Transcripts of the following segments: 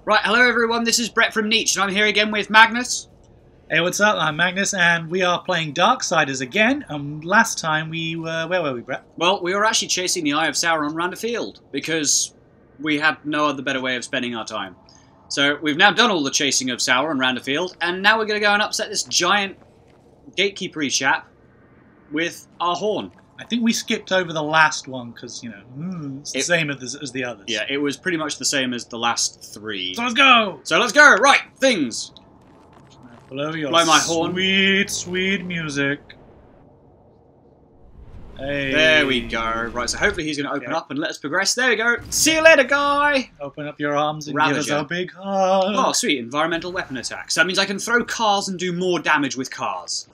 Right, hello everyone, this is Brett from NEACh, and I'm here again with Magnus. Hey, what's up? I'm Magnus, and we are playing Darksiders again. Last time we were... Where were we, Brett? Well, we were actually chasing the Eye of Sauron around a field, because we had no other better way of spending our time. So, we've now done all the chasing of Sauron around a field, and now we're going to go and upset this giant gatekeeper-y chap with our horn. I think we skipped over the last one, because, you know, it's the same as the others. Yeah, it was pretty much the same as the last three. So let's go! So let's go! Right, things! Blow my horn. Sweet, sweet music. Hey. There we go. Right, so hopefully he's going to open up and let us progress. There we go. See you later, guy! Open up your arms and Ravager. give us a big hug. Oh, sweet. Environmental weapon attacks. So that means I can throw cars and do more damage with cars.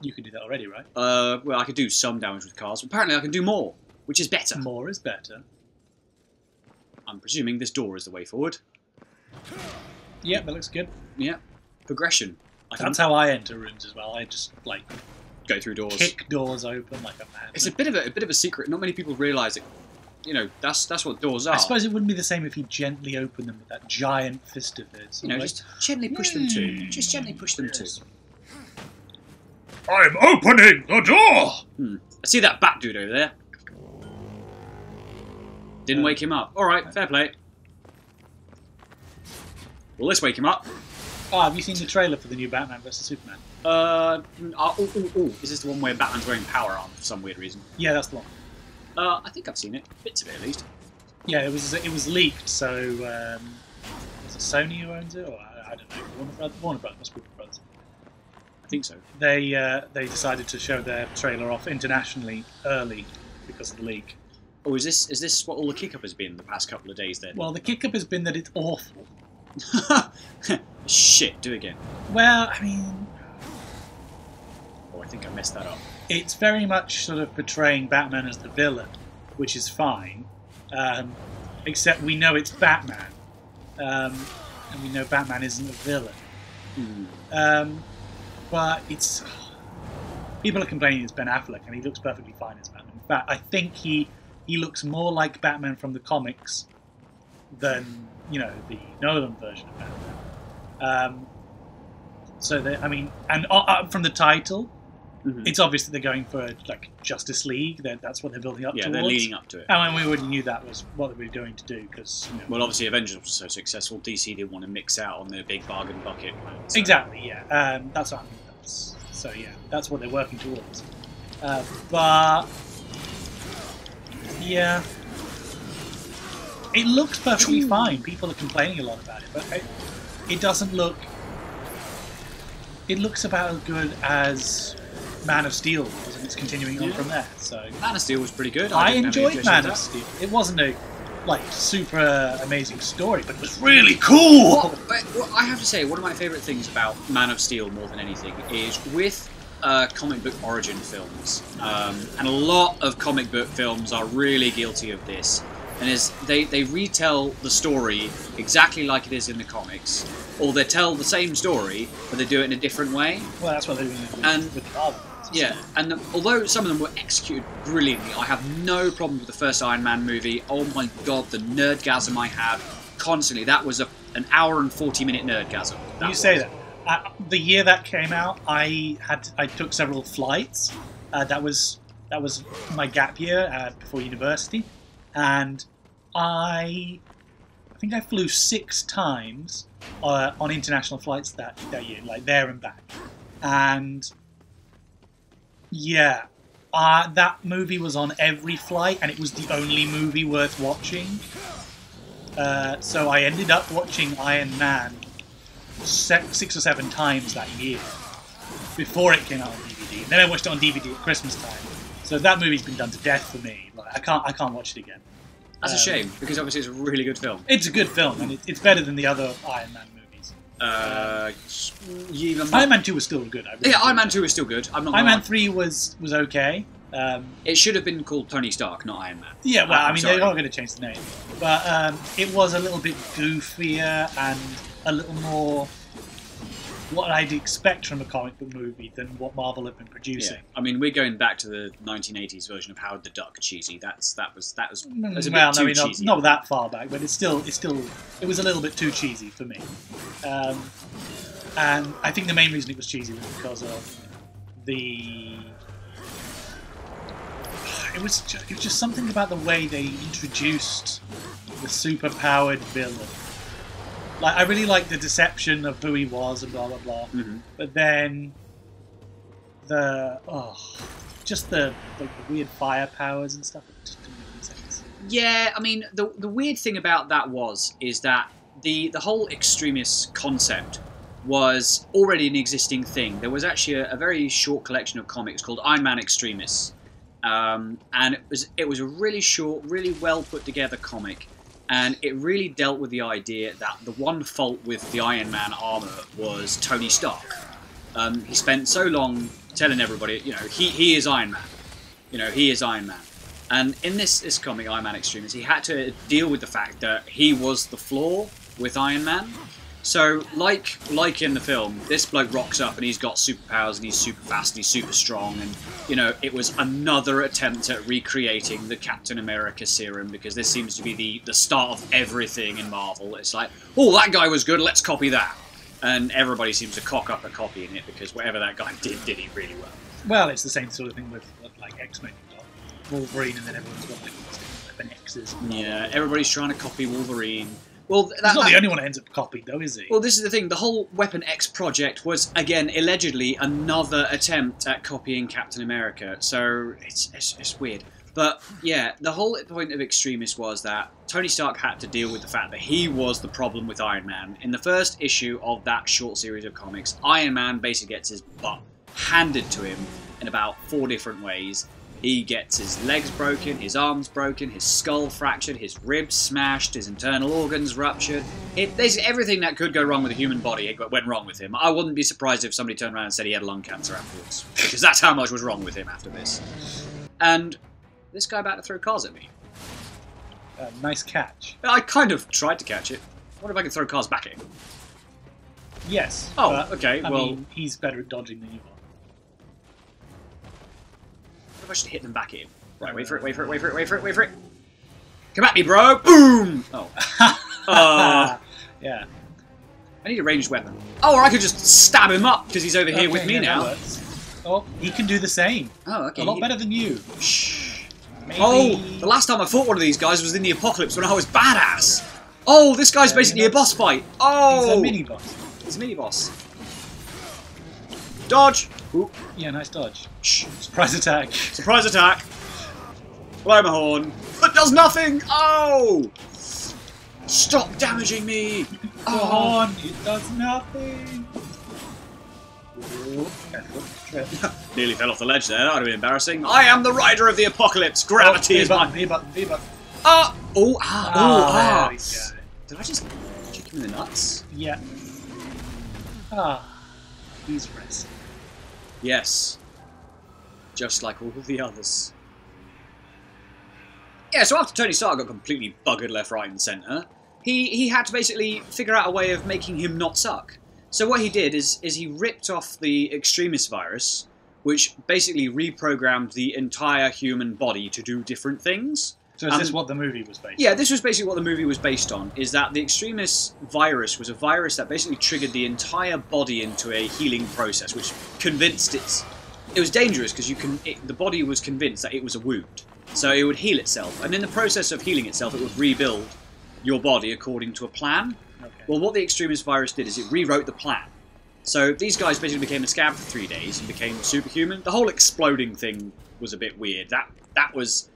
You can do that already, right? Well, I could do some damage with cars. Apparently I can do more, which is better. More is better. I'm presuming this door is the way forward. Yeah, that looks good. Yeah. Progression. That's how I enter rooms as well. I just, like... go through doors. Kick doors open like a man. It's a bit of a secret. Not many people realise it. You know, that's what doors are. I suppose it wouldn't be the same if you gently opened them with that giant fist of his. You know, just gently push them to. Just gently push them to. I'm opening the door! I see that bat dude over there. Didn't wake him up. Alright, fair play. Well, let's wake him up. Oh, have you seen the trailer for the new Batman vs Superman? Is this the one where Batman's wearing power armor for some weird reason? Yeah, that's the one. I think I've seen it. Bits of it, at least. Yeah, it was leaked, so... is it Sony who owns it? Or, I don't know. Warner Brothers. I think so. They decided to show their trailer off internationally early because of the leak. Oh, is this what all the kick-up has been the past couple of days, then? Well, the kick-up has been that it's awful. Shit, do it again. Well, I mean... Oh, I think I messed that up. It's very much sort of portraying Batman as the villain, which is fine. Except we know it's Batman. And we know Batman isn't a villain. But it's... People are complaining it's Ben Affleck, and he looks perfectly fine as Batman. In fact, I think he looks more like Batman from the comics than, you know, the Nolan version of Batman. I mean, and from the title, it's obvious that they're going for, like, Justice League. That's what they're building up towards. Yeah, they're leading up to it. And we already knew that was what they were going to do, because... You know, well, obviously Avengers was so successful, DC didn't want to mix out on their big bargain bucket. So. Exactly, yeah. That's what I mean. So, yeah, that's what they're working towards. But... Yeah... It looks perfectly fine. People are complaining a lot about it, but it doesn't look... It looks about as good as Man of Steel was, and it's continuing on from there. So Man of Steel was pretty good. I enjoyed Man of Steel. It wasn't a super amazing story, but it was really cool. What I have to say, one of my favourite things about Man of Steel more than anything is with comic book origin films, and a lot of comic book films are really guilty of this. And they retell the story exactly like it is in the comics, or they tell the same story, but they do it in a different way. Well, that's what they're doing with the Marvel. Yeah, and although some of them were executed brilliantly, I have no problem with the first Iron Man movie. Oh my god, the nerdgasm I had constantly. That was an hour and 40-minute nerdgasm. You say that. The year that came out, I took several flights. That was my gap year before university. And I think I flew 6 times on international flights that year, like there and back. And yeah, that movie was on every flight, and it was the only movie worth watching. So I ended up watching Iron Man 6 or 7 times that year before it came out on DVD. And then I watched it on DVD at Christmas time. So that movie's been done to death for me. Like, I can't watch it again. That's a shame, because obviously it's a really good film. It's a good film, and it's better than the other Iron Man movies. Iron Man 2 was still good. Iron Man 2 was still good. I'm not Iron Man 3 was okay. It should have been called Tony Stark, not Iron Man. Yeah, well, I mean, they're not going to change the name. But it was a little bit goofier and a little more... what I'd expect from a comic book movie than what Marvel have been producing. Yeah. I mean, we're going back to the 1980s version of Howard the Duck cheesy. That was a bit too cheesy. Not that far back, but it was a little bit too cheesy for me. And I think the main reason it was cheesy was because of it was just something about the way they introduced the super-powered villain. Like, I really liked the deception of who he was and blah blah blah. Mm-hmm. But then the weird fire powers and stuff, it just didn't make any sense. Yeah, I mean, the weird thing about that is that the whole extremist concept was already an existing thing. There was actually a very short collection of comics called Iron Man Extremists, and it was a really short, really well put together comic, and it really dealt with the idea that the one fault with the Iron Man armor was Tony Stark. He spent so long telling everybody, he is Iron Man. He is Iron Man. And in this comic, Iron Man Extremists, he had to deal with the fact that he was the flaw with Iron Man. So, like in the film, this bloke rocks up and he's got superpowers and he's super fast and he's super strong, and it was another attempt at recreating the Captain America serum, because this seems to be the start of everything in Marvel. It's like, oh, that guy was good, let's copy that. And everybody seems to cock up at copying it, because whatever that guy did he really well. Well, it's the same sort of thing with like X-Men. You've got Wolverine, and then everyone's got like weapon X's. Yeah, everybody's trying to copy Wolverine. Well, he's not the only one that ends up copied, though, is he? Well, this is the thing. The whole Weapon X project was, again, allegedly another attempt at copying Captain America. So it's weird. But, yeah, the whole point of Extremis was that Tony Stark had to deal with the fact that he was the problem with Iron Man. In the first issue of that short series of comics, Iron Man basically gets his butt handed to him in about 4 different ways. He gets his legs broken, his arms broken, his skull fractured, his ribs smashed, his internal organs ruptured. Basically everything that could go wrong with a human body went wrong with him. I wouldn't be surprised if somebody turned around and said he had lung cancer afterwards, because that's how much was wrong with him after this. And this guy about to throw cars at me. Nice catch. I kind of tried to catch it. What if I can throw cars back at him? Yes. Oh, okay, I mean, he's better at dodging than you are. I should hit them back in. Right, wait for it. Come at me, bro! Boom! Oh. Yeah. I need a ranged weapon. Oh, or I could just stab him up, because he's over here with me now. Oh, he can do the same. Oh, okay. A lot better than you. Shh. Maybe. Oh, the last time I fought one of these guys was in the Apocalypse when I was badass. Oh, this guy's basically a boss fight. Oh! He's a mini-boss. He's a mini-boss. Dodge! Ooh. Yeah, nice dodge. Shh. Surprise attack. Surprise attack. Blow my horn. It does nothing! Oh! Stop damaging me! Go on, it does nothing. Nearly fell off the ledge there, that would have been embarrassing. I am the rider of the apocalypse! Gravity is my... V button. Ah! Oh, ah! Oh, there we go. Did I just kick him in the nuts? Yeah. Ah. He's resting. Yes. Just like all the others. Yeah, so after Tony Stark got completely buggered left, right and centre, he had to basically figure out a way of making him not suck. So what he did is he ripped off the Extremis virus, which basically reprogrammed the entire human body to do different things. So is this what the movie was based on? Yeah, this was basically what the movie was based on, is that the Extremis virus was a virus that basically triggered the entire body into a healing process, which convinced it was dangerous because the body was convinced that it was a wound. So it would heal itself, and in the process of healing itself, it would rebuild your body according to a plan. Okay. Well, what the Extremis virus did is it rewrote the plan. So these guys basically became a scab for 3 days and became superhuman. The whole exploding thing was a bit weird. That was...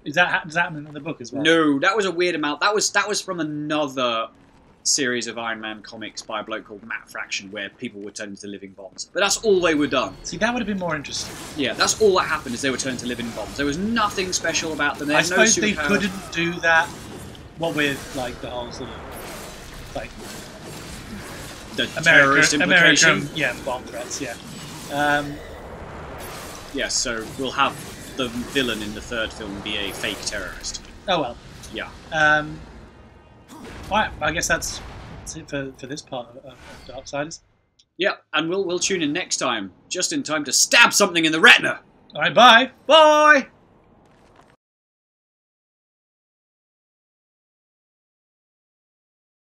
Does that happen in the book as well? No, that was a weird amount. That was from another series of Iron Man comics by a bloke called Matt Fraction, where people were turned into living bombs. But that's all they were done. See, that would have been more interesting. Yeah, that's all that happened, is they were turned to living bombs. There was nothing special about them. I suppose they couldn't do that. What with like the whole sort of like the terrorist implication. American, bomb threats. Yeah. Yeah, so we'll have the villain in the third film be a fake terrorist. Oh well. Yeah. Right, I guess that's it for this part of Darksiders. Yep, and we'll tune in next time, just in time to stab something in the retina. All right, bye. Bye!